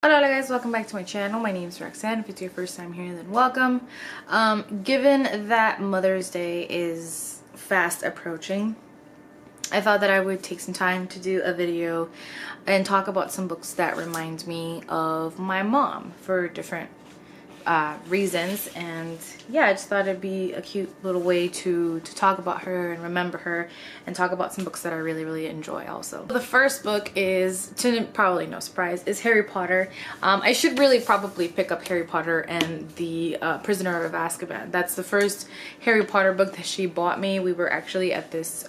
Hello guys, welcome back to my channel. My name is Roxanne. If it's your first time here, then welcome. Given that Mother's Day is fast approaching, I thought that I would take some time to do a video and talk about some books that remind me of my mom for different reasons. And yeah, I just thought it'd be a cute little way to talk about her and remember her and talk about some books that I really enjoy also. The first book is, to probably no surprise, is Harry Potter. I should really probably pick up Harry Potter and the Prisoner of Azkaban. That's the first Harry Potter book that she bought me. We were actually at this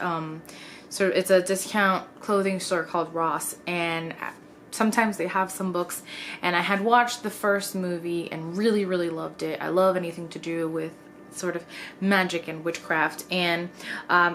it's a discount clothing store called Ross, and sometimes they have some books, and I had watched the first movie and really loved it. I love anything to do with sort of magic and witchcraft, and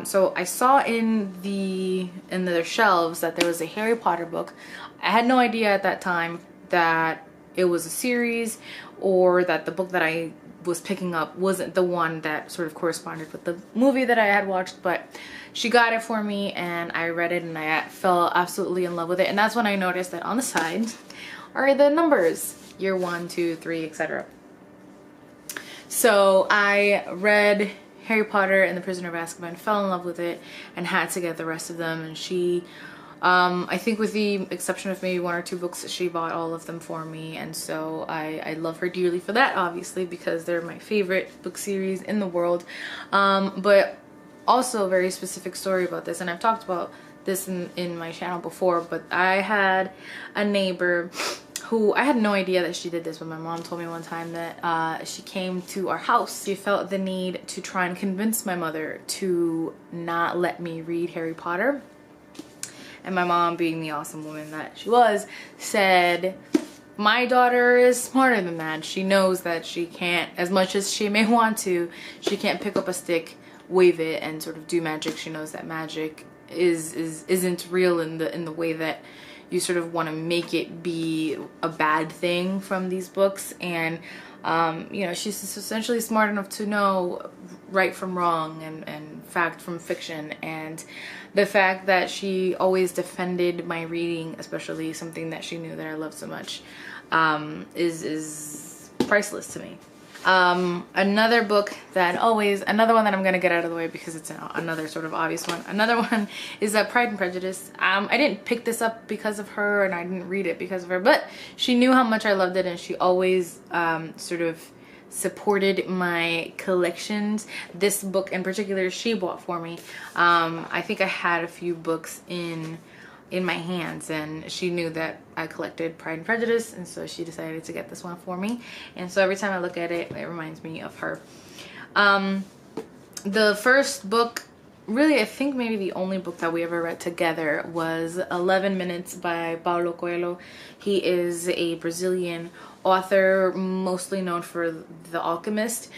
so I saw in their shelves that there was a Harry Potter book. I had no idea at that time that it was a series, or that the book that I was picking up wasn't the one that sort of corresponded with the movie that I had watched, but she got it for me and I read it and I fell absolutely in love with it. And that's when I noticed that on the side are the numbers, year 1, 2, 3, etc. So I read Harry Potter and the Prisoner of Azkaban, fell in love with it, and had to get the rest of them. And she I think with the exception of maybe 1 or 2 books, she bought all of them for me, and so I love her dearly for that, obviously, because they're my favorite book series in the world. But also a very specific story about this, and I've talked about this in my channel before, but I had a neighbor who, I had no idea that she did this, but my mom told me one time that she came to our house. She felt the need to try and convince my mother to not let me read Harry Potter. And my mom, being the awesome woman that she was, said, my daughter is smarter than that. She knows that she can't, as much as she may want to, she can't pick up a stick, wave it, and sort of do magic. She knows that magic isn't real in the way that you sort of want to make it be a bad thing from these books. And you know, she's essentially smart enough to know right from wrong and fact from fiction. And the fact that she always defended my reading, especially something that she knew that I loved so much, is priceless to me. Another book that another one that I'm gonna get out of the way because it's another sort of obvious one. Another one is Pride and Prejudice. I didn't pick this up because of her, and I didn't read it because of her, but she knew how much I loved it, and she always sort of supported my collections. This book in particular she bought for me. I think I had a few books in my hands, and she knew that I collected Pride and Prejudice, and so she decided to get this one for me. And so every time I look at it, it reminds me of her. The first book, really I think maybe the only book that we ever read together, was 11 Minutes by Paulo Coelho. He is a Brazilian author, mostly known for The Alchemist.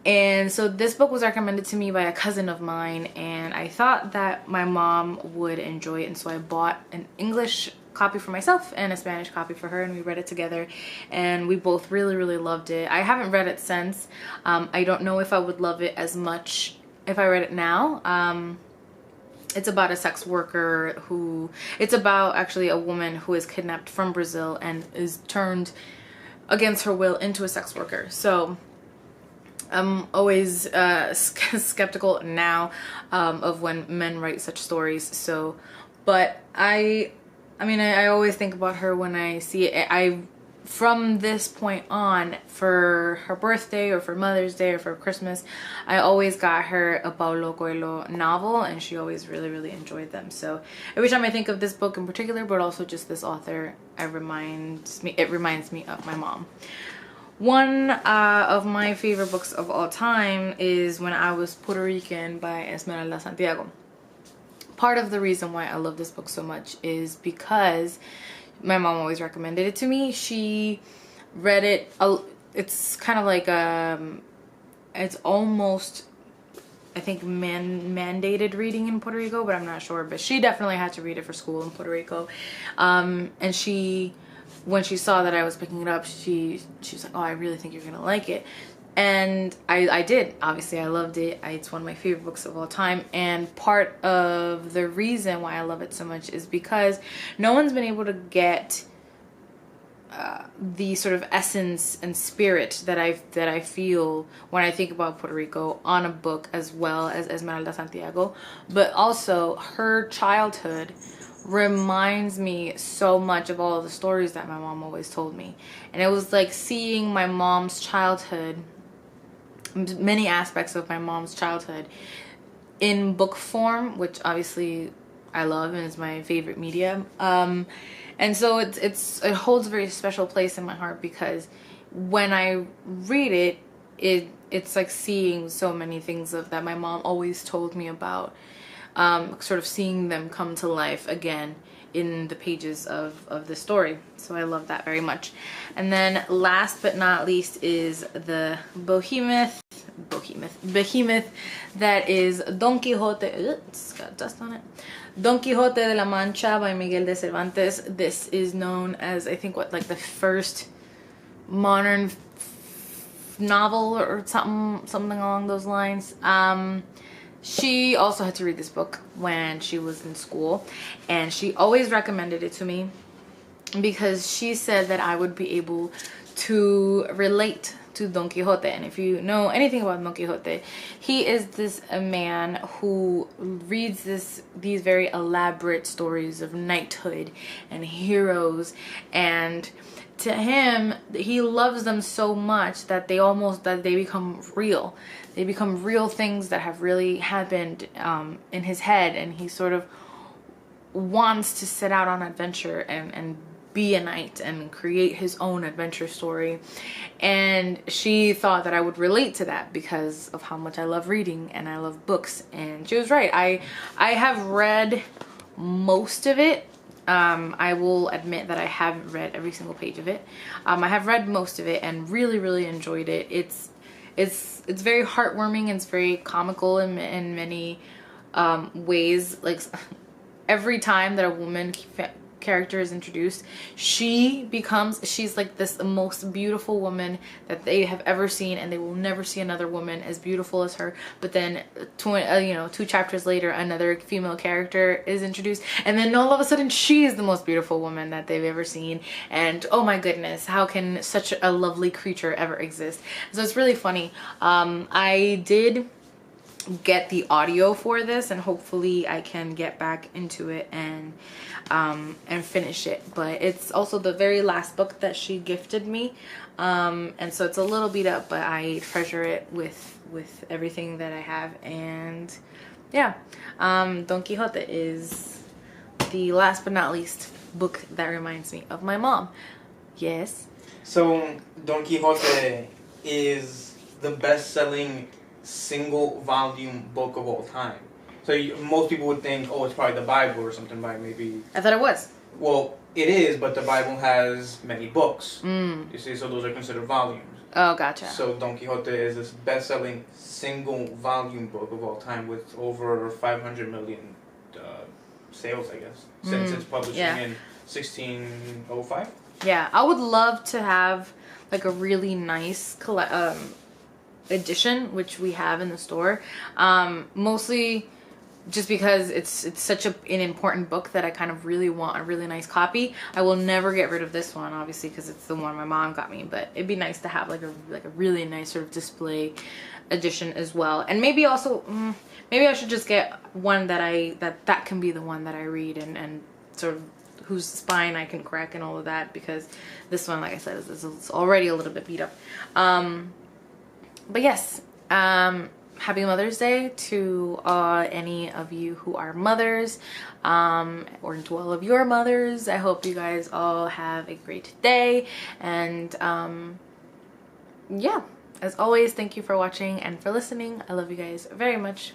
And so this book was recommended to me by a cousin of mine, and I thought that my mom would enjoy it, and so I bought an English copy for myself and a Spanish copy for her, and we read it together, and we both really loved it. I haven't read it since. I don't know if I would love it as much if I read it now. It's about a sex worker it's about actually a woman who is kidnapped from Brazil and is turned against her will into a sex worker. So I'm always skeptical now of when men write such stories. So, but I mean, I always think about her when I see it. From this point on, for her birthday or for Mother's Day or for Christmas, I always got her a Paulo Coelho novel, and she always really enjoyed them. So every time I think of this book in particular, but also just this author, it reminds me of my mom. One of my favorite books of all time is When I Was Puerto Rican by Esmeralda Santiago. Part of the reason why I love this book so much is because my mom always recommended it to me. She read it, it's kind of like it's almost, I think, mandated reading in Puerto Rico, but I'm not sure. But she definitely had to read it for school in Puerto Rico. And when she saw that I was picking it up, she was like, oh, I really think you're gonna like it. And I did. Obviously, I loved it. It's one of my favorite books of all time. And part of the reason why I love it so much is because no one's been able to get the sort of essence and spirit that I feel when I think about Puerto Rico on a book, as well as Esmeralda Santiago. But also her childhood reminds me so much of all of the stories that my mom always told me. And it was like seeing my mom's childhood, many aspects of my mom's childhood, in book form, which obviously I love and is my favorite medium. And so it holds a very special place in my heart, because when I read it, it's like seeing so many things that my mom always told me about, sort of seeing them come to life again in the pages of the story. So I love that very much. And then last but not least is the behemoth that is Don Quixote. It's got dust on it. Don Quixote de la Mancha by Miguel de Cervantes. This is known as, I think, like the first modern novel or something along those lines. She also had to read this book when she was in school, and she always recommended it to me because she said that I would be able to relate to Don Quixote. And if you know anything about Don Quixote, he is this a man who reads these very elaborate stories of knighthood and heroes, and to him, he loves them so much that they become real. They become real things that have really happened in his head, and he sort of wants to set out on adventure and be a knight and create his own adventure story. And she thought that I would relate to that because of how much I love reading and I love books. And she was right. I have read most of it. I will admit that I haven't read every single page of it. I have read most of it and really enjoyed it. It's very heartwarming and it's very comical in many ways. Like every time that a woman character is introduced, she's like this most beautiful woman that they have ever seen, and they will never see another woman as beautiful as her. But then 2 chapters later, another female character is introduced, and then all of a sudden she is the most beautiful woman that they've ever seen. And oh my goodness, how can such a lovely creature ever exist? So it's really funny. I did get the audio for this, and hopefully I can get back into it and finish it. But it's also the very last book that she gifted me, and so it's a little beat up, but I treasure it with everything that I have. And yeah, Don Quixote is the last but not least book that reminds me of my mom. Yes. So Don Quixote is the best-selling single volume book of all time. So most people would think, oh, it's probably the Bible or something by maybe... I thought it was. Well, it is, but the Bible has many books. You see, so those are considered volumes. Oh, gotcha. So Don Quixote is this best-selling single volume book of all time with over 500 million sales, I guess, since its publishing in 1605. Yeah, I would love to have like a really nice edition, which we have in the store, mostly just because it's such an important book that I kind of really want a really nice copy. I will never get rid of this one, obviously, because it's the one my mom got me, but it'd be nice to have like a really nice sort of display edition as well. And maybe also maybe I should just get one that can be the one that I read and sort of whose spine I can crack and all of that, because this one, like I said, is already a little bit beat up. But yes, happy Mother's Day to any of you who are mothers, or to all of your mothers. I hope you guys all have a great day. And yeah, as always, thank you for watching and for listening. I love you guys very much.